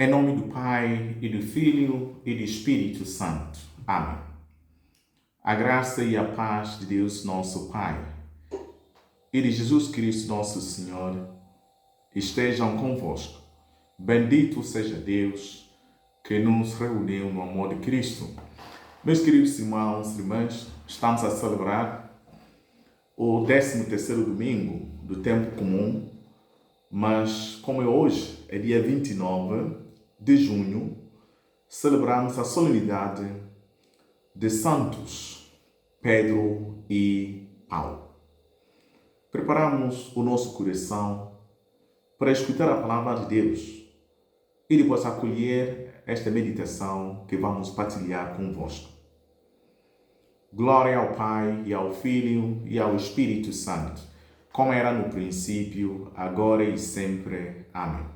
Em nome do Pai, e do Filho, e do Espírito Santo. Amém. A graça e a paz de Deus, nosso Pai, e de Jesus Cristo, nosso Senhor, estejam convosco. Bendito seja Deus que nos reuniu no amor de Cristo. Meus queridos irmãos e irmãs, estamos a celebrar o 13º domingo do tempo comum, mas como é hoje, é dia 29 de junho, celebramos a solenidade de Santos Pedro e Paulo. Preparamos o nosso coração para escutar a palavra de Deus e depois acolher esta meditação que vamos partilhar convosco. Glória ao Pai, e ao Filho, e ao Espírito Santo, como era no princípio, agora e sempre. Amém.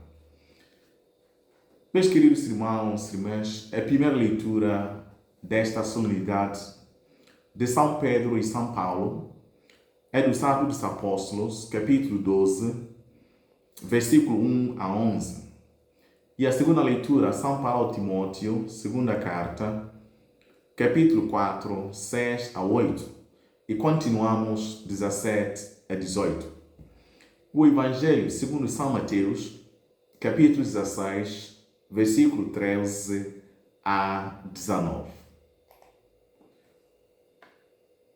Meus queridos irmãos e irmãs, a primeira leitura desta solenidade de São Pedro e São Paulo é do Atos dos Apóstolos, capítulo 12, versículo 1 a 11. E a segunda leitura, São Paulo a Timóteo, segunda carta, capítulo 4, 6 a 8. E continuamos 17 a 18. O Evangelho segundo São Mateus, capítulo 16, versículo 13 a 19.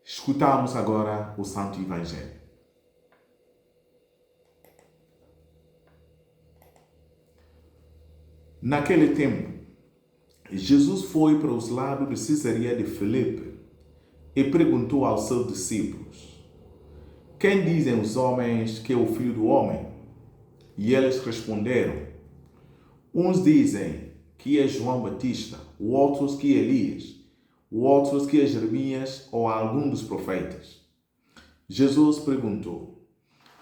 Escutamos agora o Santo Evangelho. Naquele tempo, Jesus foi para os lados de Cesareia de Filipe e perguntou aos seus discípulos: quem dizem os homens que é o Filho do Homem? E eles responderam: uns dizem que é João Batista, outros que é Elias, outros que é Jeremias ou algum dos profetas. Jesus perguntou: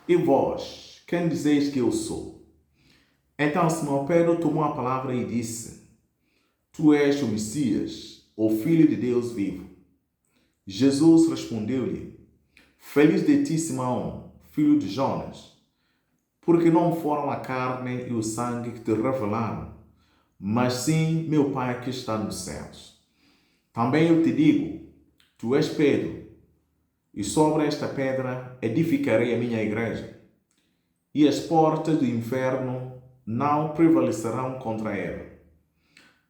e vós, quem dizeis que eu sou? Então Simão Pedro tomou a palavra e disse: tu és o Messias, o Filho de Deus vivo. Jesus respondeu-lhe: feliz de ti, Simão, filho de Jonas, porque não foram a carne e o sangue que te revelaram, mas sim meu Pai que está nos céus. Também eu te digo, tu és Pedro, e sobre esta pedra edificarei a minha igreja, e as portas do inferno não prevalecerão contra ela.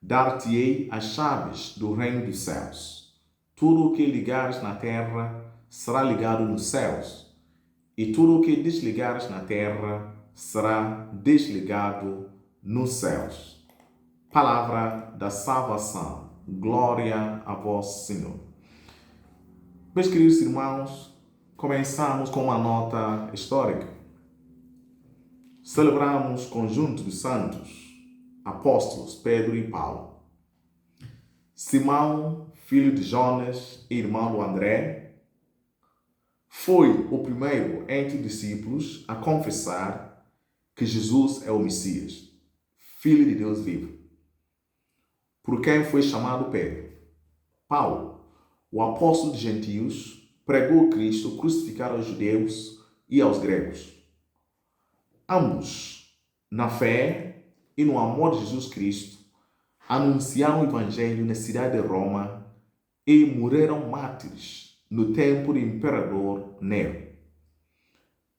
Dar-te-ei as chaves do reino dos céus. Tudo o que ligares na terra será ligado nos céus, e tudo o que desligares na terra será desligado nos céus. Palavra da salvação. Glória a vós, Senhor. Meus queridos irmãos, começamos com uma nota histórica. Celebramos o conjunto dos santos apóstolos Pedro e Paulo. Simão, filho de Jonas e irmão do André, foi o primeiro entre os discípulos a confessar que Jesus é o Messias, Filho de Deus vivo, por quem foi chamado Pedro. Paulo, o apóstolo de gentios, pregou Cristo crucificado aos judeus e aos gregos. Ambos, na fé e no amor de Jesus Cristo, anunciaram o Evangelho na cidade de Roma e morreram mártires no tempo do imperador Nero.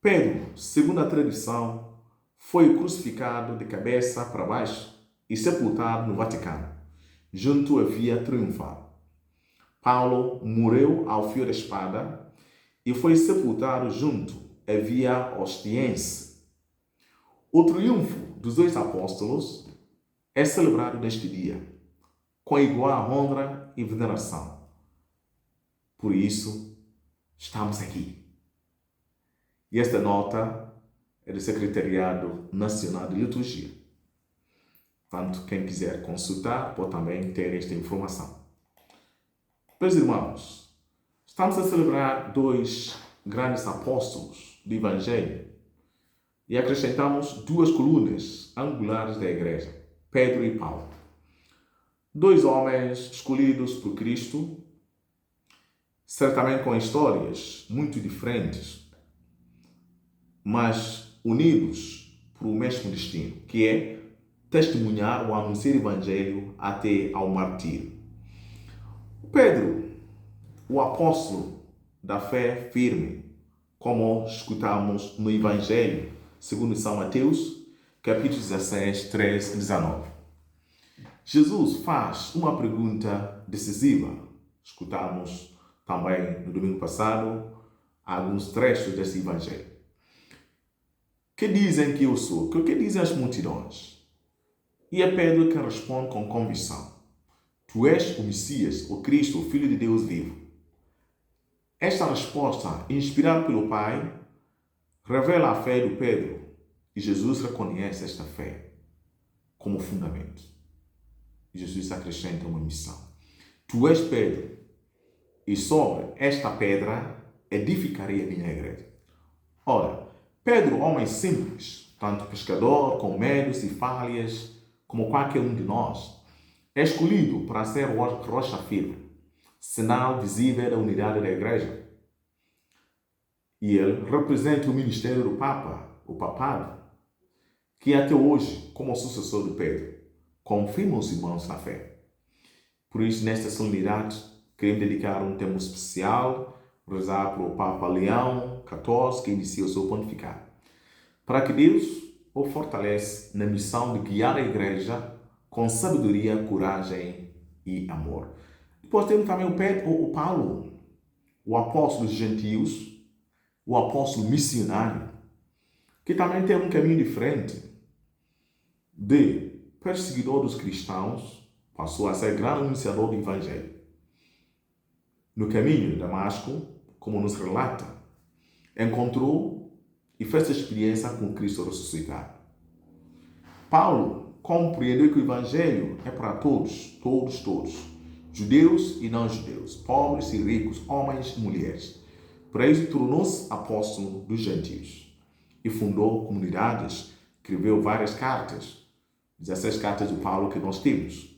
Pedro, segundo a tradição, foi crucificado de cabeça para baixo e sepultado no Vaticano, junto à Via Triunfal. Paulo morreu ao fio da espada e foi sepultado junto à Via Ostiense. O triunfo dos dois apóstolos é celebrado neste dia, com igual honra e veneração. Por isso, estamos aqui. E esta nota é do Secretariado Nacional de Liturgia. Portanto, quem quiser consultar pode também ter esta informação. Meus irmãos, estamos a celebrar dois grandes apóstolos do Evangelho e acrescentamos duas colunas angulares da Igreja, Pedro e Paulo. Dois homens escolhidos por Cristo, certamente com histórias muito diferentes, mas unidos por o mesmo destino, que é testemunhar ou anunciar o Evangelho até ao martírio. Pedro, o apóstolo da fé firme, como escutamos no Evangelho, segundo São Mateus, capítulo 16, 13 e 19. Jesus faz uma pergunta decisiva. Escutamos também no domingo passado alguns trechos desse Evangelho. Que dizem que eu sou? O que dizem as multidões? E é Pedro que responde com convicção: Tu és o Messias, o Cristo, o Filho de Deus vivo. Esta resposta, inspirada pelo Pai, revela a fé de Pedro e Jesus reconhece esta fé como fundamento. Jesus acrescenta uma missão. Tu és Pedro, e sobre esta pedra edificarei a minha igreja. Ora, Pedro, homem simples, tanto pescador, com medos e falhas, como qualquer um de nós, é escolhido para ser rocha firme, sinal visível da unidade da igreja. E ele representa o ministério do Papa, o papado, que até hoje, como sucessor de Pedro, confirma os irmãos na fé. Por isso, nesta solenidade, queremos dedicar um tempo especial, rezar para o Papa Leão XIV, que inicia o seu pontificado, para que Deus o fortaleça na missão de guiar a igreja com sabedoria, coragem e amor. Depois temos também o Paulo, o apóstolo dos gentios, o apóstolo missionário, que também tem um caminho diferente. De perseguidor dos cristãos, passou a ser grande anunciador do Evangelho. No caminho de Damasco, como nos relata, encontrou e fez a experiência com Cristo ressuscitado. Paulo compreendeu que o Evangelho é para todos, judeus e não judeus, pobres e ricos, homens e mulheres. Por isso, tornou-se apóstolo dos gentios e fundou comunidades, escreveu várias cartas, 16 cartas de Paulo que nós temos.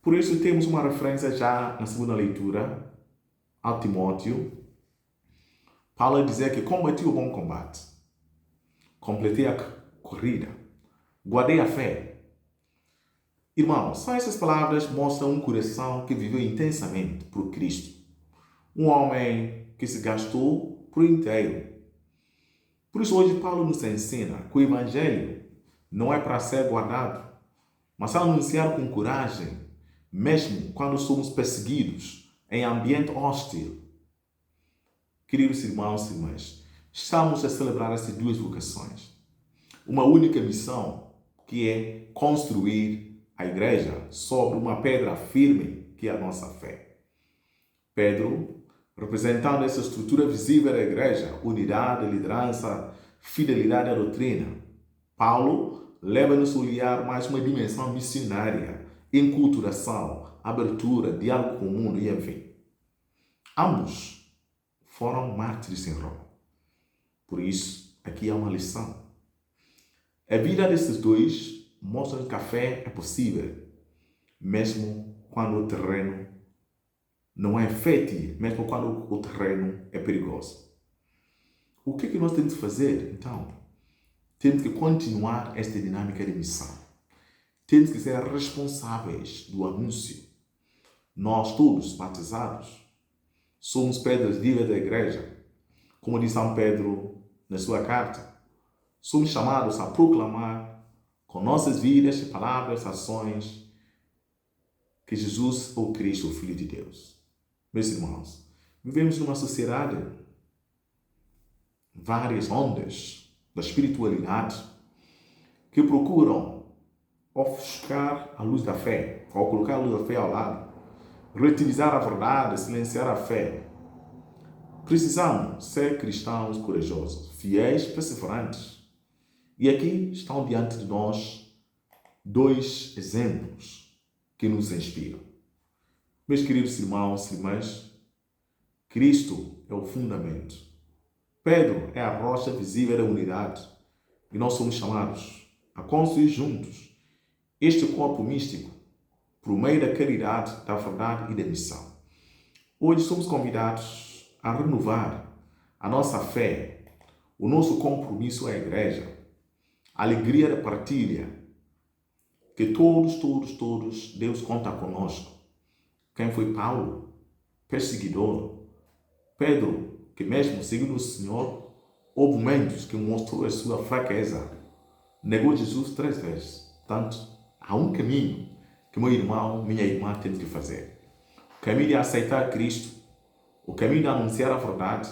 Por isso, temos uma referência já na segunda leitura, ao Timóteo. Paulo dizer que combati o bom combate, completei a corrida, guardei a fé. Irmãos, só essas palavras mostram um coração que viveu intensamente por Cristo. Um homem que se gastou por inteiro. Por isso, hoje, Paulo nos ensina que o Evangelho não é para ser guardado, mas anunciar com coragem, mesmo quando somos perseguidos em ambiente hostil. Queridos irmãos e irmãs, estamos a celebrar essas duas vocações. Uma única missão, que é construir a igreja sobre uma pedra firme, que é a nossa fé. Pedro, representando essa estrutura visível da igreja, unidade, liderança, fidelidade à doutrina. Paulo leva-nos a olhar mais uma dimensão missionária, enculturação, abertura, diálogo com o mundo e enfim. Ambos foram mártires em Roma. Por isso, aqui há uma lição. A vida desses dois mostra que a fé é possível, mesmo quando o terreno não é fértil, mesmo quando o terreno é perigoso. O que nós temos que fazer, então? Temos que continuar esta dinâmica de missão. Temos que ser responsáveis do anúncio. Nós todos, batizados, somos pedras vivas da igreja. Como diz São Pedro na sua carta, somos chamados a proclamar com nossas vidas, palavras, ações, que Jesus é o Cristo, o Filho de Deus. Meus irmãos, vivemos numa sociedade, várias ondas da espiritualidade que procuram ofuscar a luz da fé, ou colocar a luz da fé ao lado, relativizar a verdade, silenciar a fé. Precisamos ser cristãos corajosos, fiéis, perseverantes. E aqui estão diante de nós dois exemplos que nos inspiram. Meus queridos irmãos e irmãs, Cristo é o fundamento. Pedro é a rocha visível da unidade e nós somos chamados a construir juntos este corpo místico por meio da caridade, da verdade e da missão. Hoje somos convidados a renovar a nossa fé, o nosso compromisso à igreja, a alegria da partilha, que todos, Deus conta conosco. Quem foi Paulo? Perseguidor. Pedro, que mesmo seguindo o Senhor, houve momentos que mostrou a sua fraqueza. Negou Jesus 3 vezes. Portanto, há um caminho que meu irmão, minha irmã tem que fazer. O caminho de aceitar Cristo, o caminho de anunciar a verdade,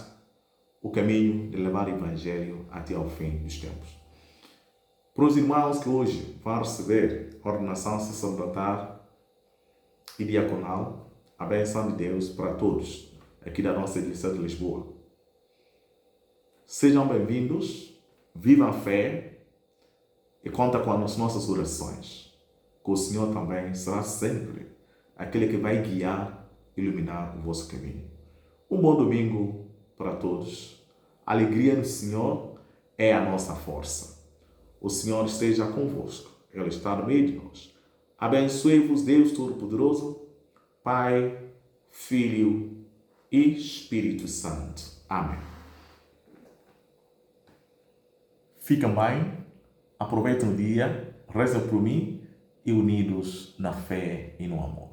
o caminho de levar o Evangelho até ao fim dos tempos. Para os irmãos que hoje vão receber ordenação sacerdotal e diaconal, a bênção de Deus para todos aqui da nossa Igreja de Lisboa. Sejam bem-vindos, vivam a fé e conta com as nossas orações, que o Senhor também será sempre aquele que vai guiar e iluminar o vosso caminho. Um bom domingo para todos. A alegria do Senhor é a nossa força. O Senhor esteja convosco. Ele está no meio de nós. Abençoe-vos, Deus Todo-Poderoso, Pai, Filho e Espírito Santo. Amém. Fiquem bem, aproveitem o dia, rezem por mim e unidos na fé e no amor.